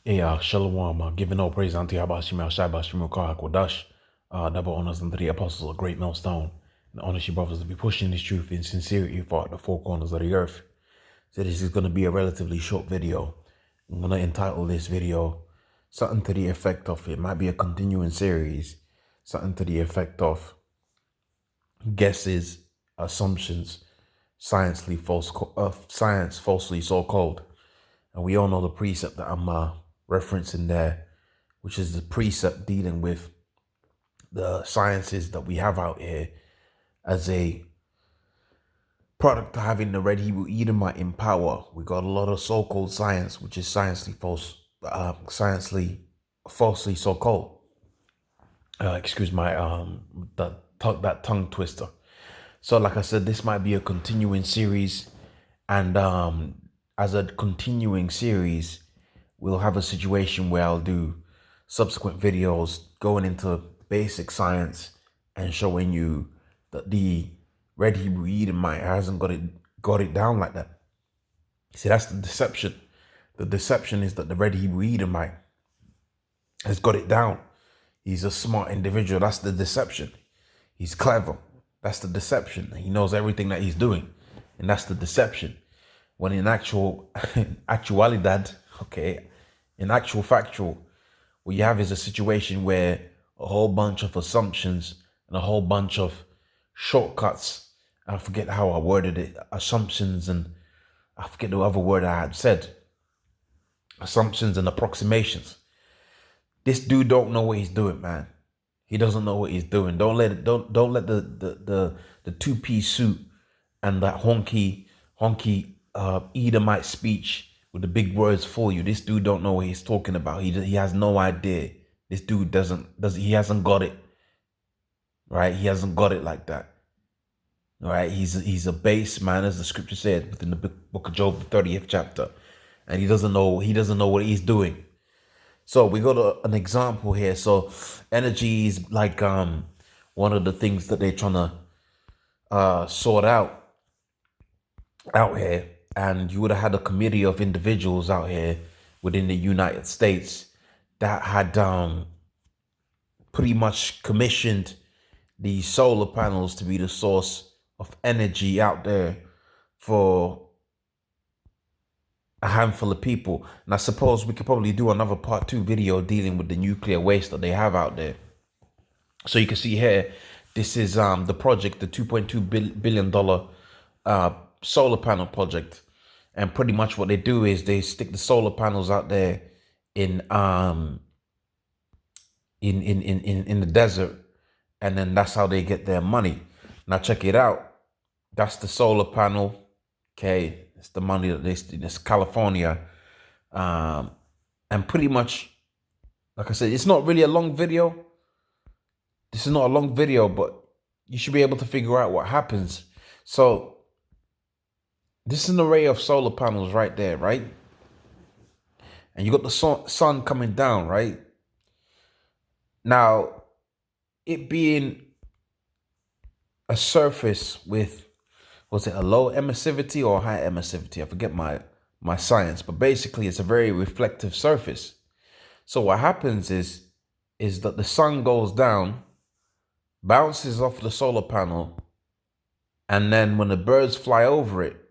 Hey, Shalom, giving all praise unto Yahweh Shemel Shai Bashim Kodash, double honors unto the apostles of great millstone, and honor you brothers to be pushing this truth in sincerity for the four corners of the earth. So this is going to be a relatively short video. I'm going to entitle this video something to the effect of, it might be a continuing series, something to the effect of guesses, assumptions, science falsely so called. And we all know the precept that I'm referencing there, which is the precept dealing with the sciences that we have out here as a product of having the red Hebrew Edomite in power. We got a lot of so-called science, which is falsely so-called. Excuse my that tongue twister. So, like I said, this might be a continuing series, and as a continuing series, we'll have a situation where I'll do subsequent videos going into basic science and showing you that the red Hebrew Edomite hasn't got it down like that. See, that's the deception. The deception is that the red Hebrew Edomite has got it down. He's a smart individual. That's the deception. He's clever. That's the deception. He knows everything that he's doing, and that's the deception. When in actualidad, in actual factual, what you have is a situation where a whole bunch of assumptions and a whole bunch of shortcuts, I forget how I worded it, assumptions, and I forget the other word I had said, assumptions and approximations. This dude don't know what he's doing, man. He doesn't know what he's doing. Don't let the two-piece suit and that honky Edomite speech with the big words fool you. This dude don't know what he's talking about. He has no idea. This dude he hasn't got it. Right? He hasn't got it like that. All right? He's a base man, as the scripture said within the book of Job, the 30th chapter. And he doesn't know what he's doing. So we got an example here. So energy is like one of the things that they're trying to sort out here. And you would have had a committee of individuals out here within the United States that had pretty much commissioned these solar panels to be the source of energy out there for a handful of people. And I suppose we could probably do another part 2 video dealing with the nuclear waste that they have out there. So you can see here, this is the project, the $2.2 billion solar panel project. And pretty much what they do is they stick the solar panels out there in the desert, and then that's how they get their money. Now check it out. That's the solar panel. Okay, it's the money that this California, and pretty much, like I said, it's not really a long video. This is not a long video, but you should be able to figure out what happens. So this is an array of solar panels right there, right? And you got the sun coming down, right? Now, it being a surface with, was it a low emissivity or high emissivity? I forget my science, but basically it's a very reflective surface. So what happens is that the sun goes down, bounces off the solar panel, and then when the birds fly over it,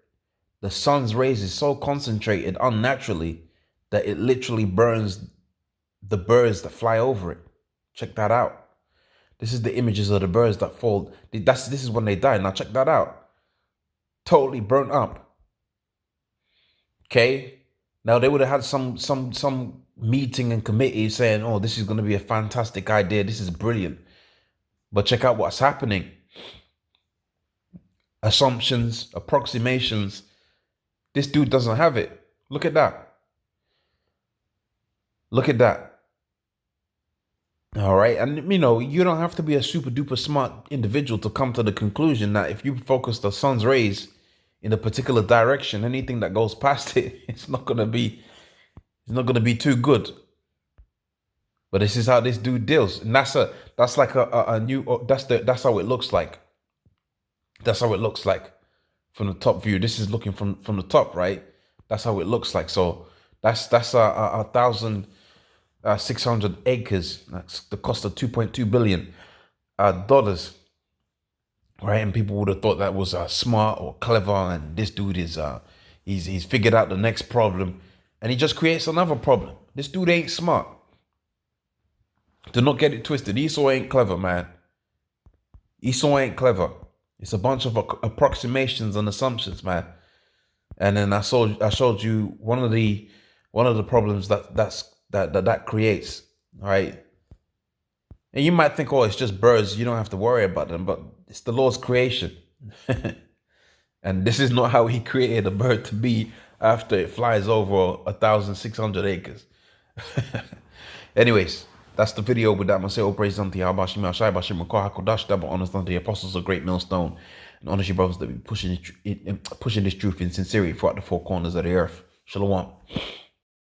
the sun's rays is so concentrated unnaturally that it literally burns the birds that fly over it. Check that out. This is the images of the birds that fall. This is when they die. Now check that out. Totally burnt up. Okay. Now they would have had some meeting and committee saying, "Oh, this is going to be a fantastic idea. This is brilliant." But check out what's happening. Assumptions, approximations. This dude doesn't have it. Look at that. Look at that. All right. And, you know, you don't have to be a super duper smart individual to come to the conclusion that if you focus the sun's rays in a particular direction, anything that goes past it, it's not going to be too good. But this is how this dude deals. And that's how it looks like. That's how it looks like from the top view. This is looking from the top, right? That's how it looks like. So That's 1,600 acres. That's the cost of 2.2 billion dollars, right? And people would have thought that was smart or clever, and this dude is he's figured out the next problem, and he just creates another problem. This dude ain't smart. Do not get it twisted. Esau ain't clever, man. Esau ain't clever. It's a bunch of approximations and assumptions, man. And then I showed you one of the problems that creates, right? And you might think, oh, it's just birds, you don't have to worry about them, but it's the Lord's creation. And this is not how he created a bird to be after it flies over 1,600 acres. Anyways, that's the video with that. All praise unto Yahweh, Shai Bashim, Hakodash, double honest unto the apostles, a great millstone, and honest you brothers that be pushing this truth in sincerity throughout the four corners of the earth. Shalom.